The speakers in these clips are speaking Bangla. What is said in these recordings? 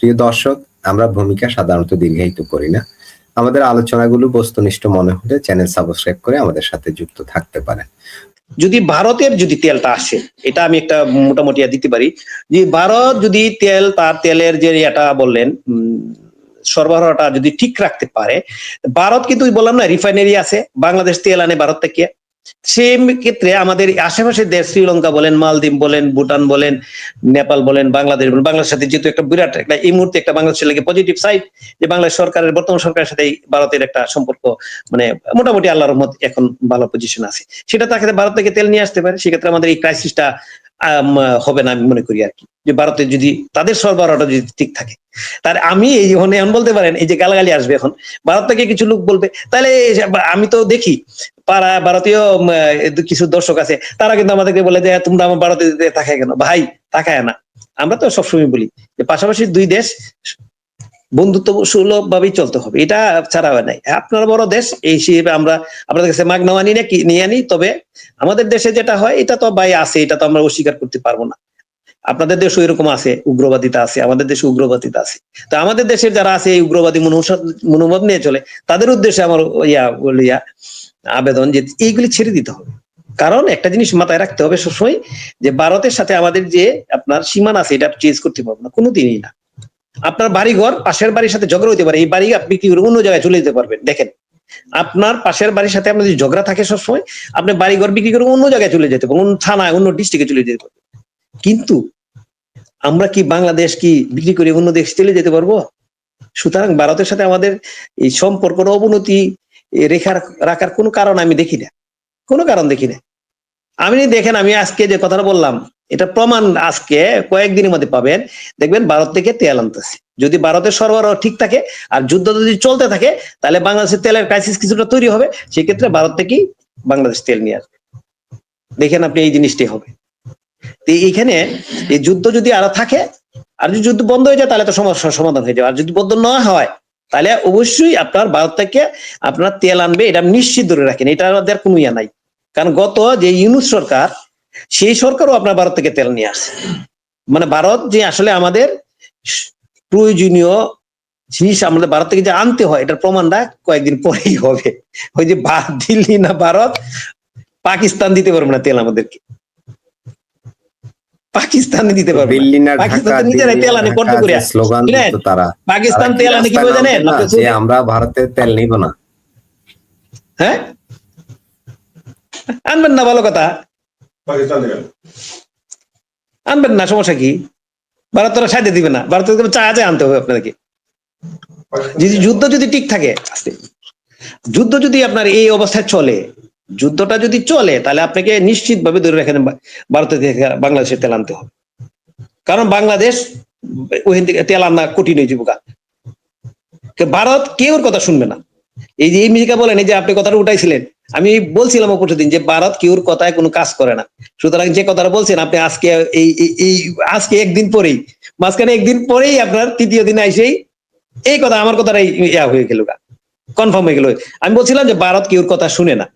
প্রিয় দর্শক, আমরা ভূমিকা সাধারণত দীর্ঘায়িত করি না। আমাদের আলোচনাগুলো বস্তুনিষ্ঠ মনে হলে চ্যানেল সাবস্ক্রাইব করে আমাদের সাথে যুক্ত থাকতে পারেন। যদি ভারতের যদি তেলটা আসে, এটা আমি একটা মোটামুটি দিতে পারি যে ভারত যদি তার তেলের যে এটা বললেন সরবরাহটা যদি ঠিক রাখতে পারে, ভারত কিন্তু বললাম না রিফাইনারি আছে, বাংলাদেশ তেল আনে ভারত থেকে। সেই ক্ষেত্রে আমাদের আশেপাশের দেশ শ্রীলঙ্কা বলেন, মালদ্বীপ বলেন, ভুটান বলেন, নেপাল বলেন, বাংলাদেশ বলেন, বাংলাদেশের সাথে যেহেতু একটা বিরাট একটা এই মুহূর্তে একটা বাংলাদেশের লাগে পজিটিভ সাইড যে বাংলাদেশ সরকারের বর্তমান সরকারের সাথে ভারতের একটা সম্পর্ক মানে মোটামুটি আল্লাহর রহমত এখন ভালো পজিশন আছে, সেটা তাকে ভারত থেকে তেল নিয়ে আসতে পারে। সেক্ষেত্রে আমাদের এই ক্রাইসিসটা হবে না আমি মনে করি আর কি, যে ভারতে যদি তাদের সরবরাহটা যদি ঠিক থাকে। তার আমি এই এখন বলতে পারেন এই যে গালাগালি আসবে এখন ভারত থেকে কিছু লোক বলবে, তাহলে আমি তো দেখি পাড়া ভারতীয় কিছু দর্শক আছে তারা কিন্তু আমাদেরকে বলে যে তোমরা আমার ভারতে তাকায় কেন? ভাই তাকায় না, আমরা তো সবসময় বলি যে পাশাপাশি দুই দেশ বন্ধুত্ব সুলভ ভাবেই চলতে হবে, এটা ছাড়া হয় নাই। আপনার বড় দেশ এই হিসেবে আমরা আপনাদের কাছে মাগ নেওয়া নিয়ে আনি, তবে আমাদের দেশে যেটা হয় এটা তো ভাই আছে, এটা তো আমরা অস্বীকার করতে পারবো না। আপনাদের দেশে এরকম আছে, উগ্রবাদিতা আছে, আমাদের দেশে উগ্রবাদিতা আছে। তো আমাদের দেশের যারা আছে এই উগ্রবাদী মনোভাব নিয়ে চলে, তাদের উদ্দেশ্যে আমার আবেদন যে এইগুলি ছেড়ে দিতে হবে। কারণ একটা জিনিস মাথায় রাখতে হবে সবসময় যে ভারতের সাথে আমাদের যে আপনার সীমানা আছে এটা চেঞ্জ করতে পারবো না কোনোদিনই না। আপনার বাড়িঘর পাশের বাড়ির সাথে ঝগড়া হতে পারে, এই বাড়ি আপনি কি করে অন্য জায়গায় চলে যেতে পারবেন। দেখেন আপনার পাশের বাড়ির সাথে আপনার যদি ঝগড়া থাকে সবসময়, আপনি বাড়িঘর বিক্রি করে অন্য জায়গায় চলে যেতে পারবেন, অন্য থানায় অন্য ডিস্ট্রিক্টে চলে যেতে পারবেন। কিন্তু আমরা কি বাংলাদেশ কি বিক্রি করে অন্য দেশ চলে যেতে পারবো? সুতরাং ভারতের সাথে আমাদের এই সম্পর্কের অবনতি রাখার কোনো কারণ আমি দেখি না, কোনো কারণ দেখি না। আমি দেখেন আমি আজকে যে কথাটা বললাম এটা প্রমাণ আজকে কয়েকদিনের মধ্যে পাবেন, দেখবেন ভারত থেকে তেল আনতেছে। যদি ভারতের সরবরাহ ঠিক থাকে আর যুদ্ধ যদি চলতে থাকে তাহলে বাংলাদেশের তেলের ক্রাইসিস কিছুটা তৈরি হবে, সেক্ষেত্রে ভারত থেকেই বাংলাদেশ তেল নিয়ে আসবে। দেখেন আপনি এই জিনিসটাই হবে। তো এইখানে এই যুদ্ধ যদি আরো থাকে আর যদি যুদ্ধ বন্ধ হয়ে যায় তাহলে তো সমস্যার সমাধান হয়ে যাবে, আর যদি বন্ধ না হয় তাহলে অবশ্যই আপনার ভারত থেকে আপনার তেল আনবে, এটা নিশ্চিত ধরে রাখেন, এটা দেওয়ার কোনো ইয়া নাই। কারণ গত যে ইউনূস সরকার, সেই সরকারও আপনার ভারত থেকে তেল নিয়ে আসছে। মানে ভারত যে আসলে আমাদের প্রয়োজনীয় জিনিস আমাদের ভারত থেকে যে আনতে হয় এটার প্রমাণটা কয়েকদিন পরেই হবে। ওই যে দিল্লি না ভারত, পাকিস্তান দিতে পারবে না তেল আমাদেরকে, পাকিস্তানে দিতে পারবে না। পাকিস্তান নিজেরাই তেল আনে কত করে স্লোগান দিত তারা, পাকিস্তান তেল আনে কিভাবে জানেন? যে আমরা ভারতের তেল নিব না। হ্যাঁ আনবেন না, ভালো কথা, আনবেন না, সমস্যা কি? ভারত তোরা সাইডে দিবে না, ভারত চায় আনতে হবে আপনাদেরকে। যুদ্ধ যদি ঠিক থাকে, যুদ্ধ যদি আপনার এই অবস্থায় চলে, যুদ্ধটা যদি চলে তাহলে আপনাকে নিশ্চিত ভাবে ধরে রাখেন ভারত থেকে বাংলাদেশের তেল আনতে হবে। কারণ বাংলাদেশ ওখান থেকে তেল আনা কঠিন হয়ে যাবে। ভারত কেউ কথা শুনবে না। এই যে আমেরিকা বলেন, এই যে আপনি কথাটা উঠাইছিলেন, আমি বলছিলাম অপরদিন যে ভারত কেউর কথায় কোনো কাজ করে না। সুতরাং যে কথাটা বলছেন আপনি আজকে আজকে একদিন পরেই, মাঝখানে একদিন পরেই আপনার তৃতীয় দিন আইসেই এই কথা আমার কথাটাই ইয়া হয়ে গেল, কনফার্ম হয়ে গেল। আমি বলছিলাম যে ভারত কেউর কথা শুনে না,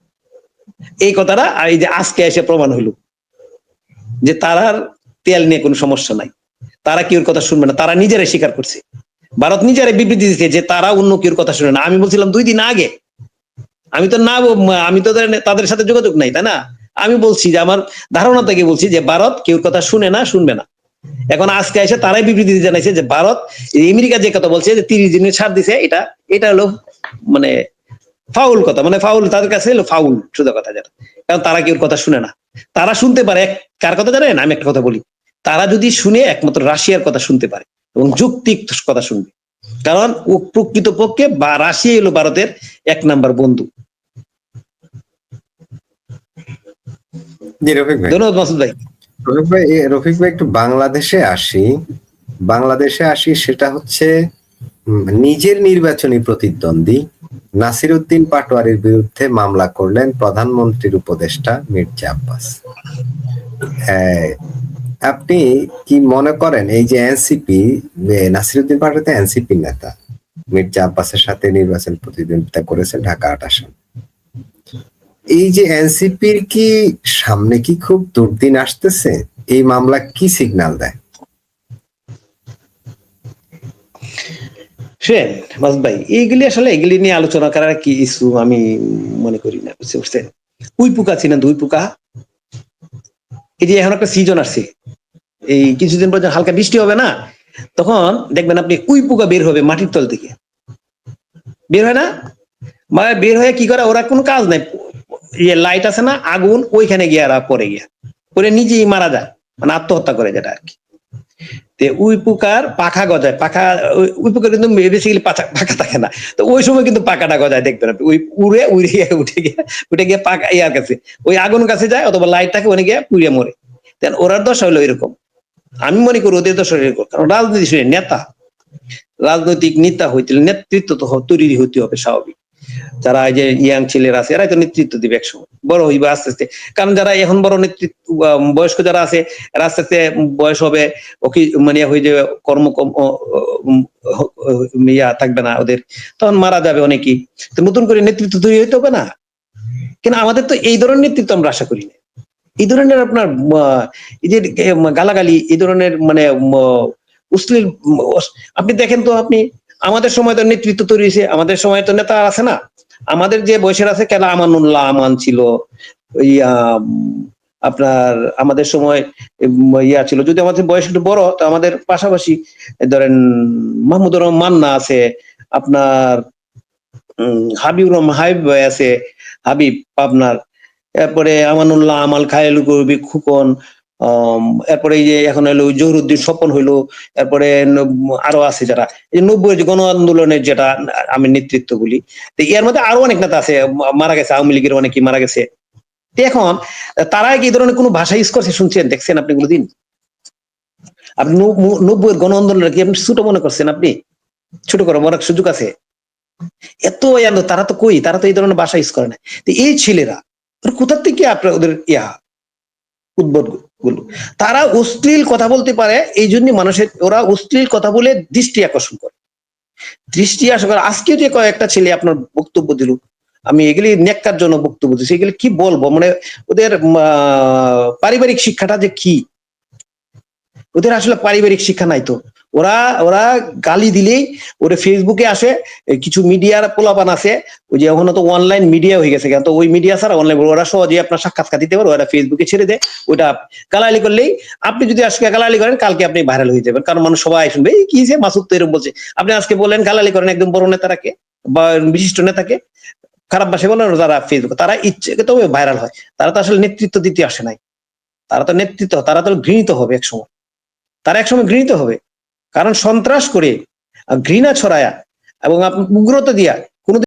এই কথাটা এই যে আজকে এসে প্রমাণ হইল যে তারার তেল নিয়ে কোনো সমস্যা নাই, তারা কেউর কথা শুনবে না, তারা নিজেরাই স্বীকার করছে। ভারত নিজেরাই বিবৃতি দিচ্ছে যে তারা অন্য কেউর কথা শুনে না। আমি বলছিলাম 2 দিন আগে, আমি তো তাদের সাথে যোগাযোগ নাই, তাই না? আমি বলছি যে আমার ধারণা থেকে বলছি যে ভারত কেউর কথা শুনে না, শুনবে না। এখন আজকে এসে তারাই বিবৃতি জানাইছে যে ভারত আমেরিকা যে কথা বলছে যে 30 দিনের ছাড় দিছে, এটা হলো মানে ফাউল কথা, মানে ফাউল তাদের কাছে হলো ফাউল সোজা কথা, যেটা কারণ তারা কেউর কথা শুনে না। তারা শুনতে পারে কার কথা জানেন? আমি একটা কথা বলি, তারা যদি শুনে একমাত্র রাশিয়ার কথা শুনতে পারে এবং যৌক্তিক কথা শুনবে, কারণ ও প্রকৃতপক্ষে বা রাশিয়া হলো ভারতের 1 নাম্বার বন্ধু। ধন্যবাদ মাসুদ ভাই। রফিক ভাই একটু বাংলাদেশে আসি, সেটা হচ্ছে নিজের নির্বাচনী প্রতিদ্বন্দ্বী নাসির উদ্দিন পাটোয়ারির বিরুদ্ধে মামলা করলেন প্রধানমন্ত্রীর উপদেষ্টা মির্জা আব্বাস। আপনি কি মনে করেন এই যে এনসিপি, নাসির উদ্দিন পাটোয়ারি এনসিপি নেতা, মির্জা আব্বাসের সাথে নির্বাচন প্রতিদ্বন্দ্বিতা করেছে ঢাকা 8 আসন, এই যে এনসিপির কি সামনে কি খুব দুর্দিন আসতেছে? এই মামলা কি সিগন্যাল দেয়? শুনেন মাসুদ ভাই, এগুলি নিয়ে আলোচনা করার কি ইস্যু আমি মনে করি না, বুঝতে পারছেন? উই পোকা চিনেন তো, উই পোকা? এই যে এখন একটা সিজন আসছে, এই কিছুদিন পর যখন হালকা বৃষ্টি হবে না, তখন দেখবেন আপনি উই পোকা বের হবে মাটির তল থেকে, বের হয় না? মানে বের হয়ে কি করে, ওরা কোনো কাজ নাই, ইয়ে লাইট আছে না, আগুন, ওইখানে গিয়ে আর পরে গিয়া পরে নিজেই মারা যায়, মানে আত্মহত্যা করে, যেটা আর কি। উই পোকার পাখা গজায়, উই পোকার কিন্তু বেসিক্যালি পাখা থাকে না, তো ওই সময় কিন্তু পাখাটা গজায়, দেখবেন আপনি, ওই উঠে গিয়ে পাখা ইয়ার কাছে, ওই আগুন কাছে যায়, অথবা লাইট থাকে, ওখানে গিয়ে পুড়িয়ে মরে। দেন ওরার দশা হলো এরকম। আমি মনে করি ওদের দশা এরকম, কারণ রাজনীতি শুনে নেতা, রাজনৈতিক নেতা হইতে নেতৃত্ব তো তৈরি হইতে হবে স্বাভাবিক। যারা এই যে ইয়াং ছেলেরা আছে, এরাই তো নেতৃত্ব দিবে একসময়, বড় হইবে আস্তে আস্তে। কারণ যারা এখন বড় নেতৃত্ব, বয়স্ক যারা আছে, এরা আস্তে আস্তে বয়স হবে, ওকে মানে হয়ে যাবে, কর্ম ইয়া থাকবে না ওদের, তখন মারা যাবে অনেকেই। তো নতুন করে নেতৃত্ব তৈরি হইতে হবে না? কিন্তু আমাদের তো এই ধরনের নেতৃত্ব আমরা আশা করি না। এই ধরনের আপনার এই যে গালাগালি, এই ধরনের মানে অশ্লীল, আপনি দেখেন তো, আপনি আমাদের সময় তো নেতৃত্ব তৈরি হয়েছে, আমাদের সময় তো নেতা আছে না, আমাদের যে বয়সের আছে, কেলা আমানুল্লাহ আমান ছিল, ইয়া আপনার আমাদের সময় ইয়া ছিল, যদি আমাদের বয়স একটু বড়, তো আমাদের পাশাপাশি ধরেন মাহমুদুর রহমান মান্না আছে, আপনার হাবিবুর রহমান হাবিব ভাই আছে, হাবিব আপনার, এরপরে আমানুল্লাহ আমাল, খায়েলু কবি খুকন, এরপরে এই যে এখন হলো জহুরুদ্দিন স্বপন হইলো, এরপরে আরো আছে যারা এই 90 যে গণ আন্দোলনের যেটা আমি নেতৃত্ব বলি, তো এর মধ্যে আরো অনেক নেতা আছে মারা গেছে, আওয়ামী লীগের অনেকেই মারা গেছে। এখন তারা কি এই ধরনের কোনো ভাষা ইউজ করছে, শুনছেন, দেখছেন আপনি কোনোদিন? আপনি 90 গণ আন্দোলনের কি আপনি ছোট মনে করছেন? আপনি ছোট করে মরার সুযোগ আছে? এত তারা তো কই, তারা তো এই ধরনের ভাষা ইউজ করে না। তো এই ছেলেরা কোথা থেকে আপনার ওদের উদ্ভট গুলো, তারা অশ্লীল কথা বলতে পারে, এই জন্য মানুষের, ওরা অশ্লীল কথা বলে দৃষ্টি আকর্ষণ করে, দৃষ্টি আকর্ষণ করে। আজকে যে কয়েকটা ছেলে আপনার বক্তব্য দিল, আমি এগুলি নেককার জন্য বক্তব্য দিচ্ছি, এগুলি কি বলবো, মানে ওদের পারিবারিক শিক্ষাটা যে কি, ওদের আসলে পারিবারিক শিক্ষা নাই তো। ওরা ওরা গালি দিলেই ওরা ফেসবুকে আসে, কিছু মিডিয়ার পোলাপান আছে, ওই যে এখন তো অনলাইন মিডিয়া হয়ে গেছে, তো ওই মিডিয়া ছাড়া অনলাইন ওরা সহজে আপনার সাক্ষাৎকার দিতে পারে, ওরা ফেসবুকে ছেড়ে দেয়। ওটা গালালি করলেই, আপনি যদি আজকে গালালি করেন, কালকে আপনি ভাইরাল হয়ে যাবেন, কারণ মানুষ সবাই শুনবে, এই কি যে মাসুদ তো এরকম বলছে। আপনি আজকে বলেন গালালি করেন একদম বড় নেতারাকে বা বিশিষ্ট নেতাকে, খারাপ ভাষায় বলেন, যারা ফেসবুক, তারা ইচ্ছে তো ভাইরাল হয়, তারা তো আসলে নেতৃত্ব দিতে আসে নাই, তারা তো নেতৃত্ব, তারা তো ঘৃণিত হবে একসময়, তারা একসময় ঘৃণিত হবে, কারণ সন্ত্রাস করে, ঘৃণা ছড়ায়া এবং উগ্রতা দিয়া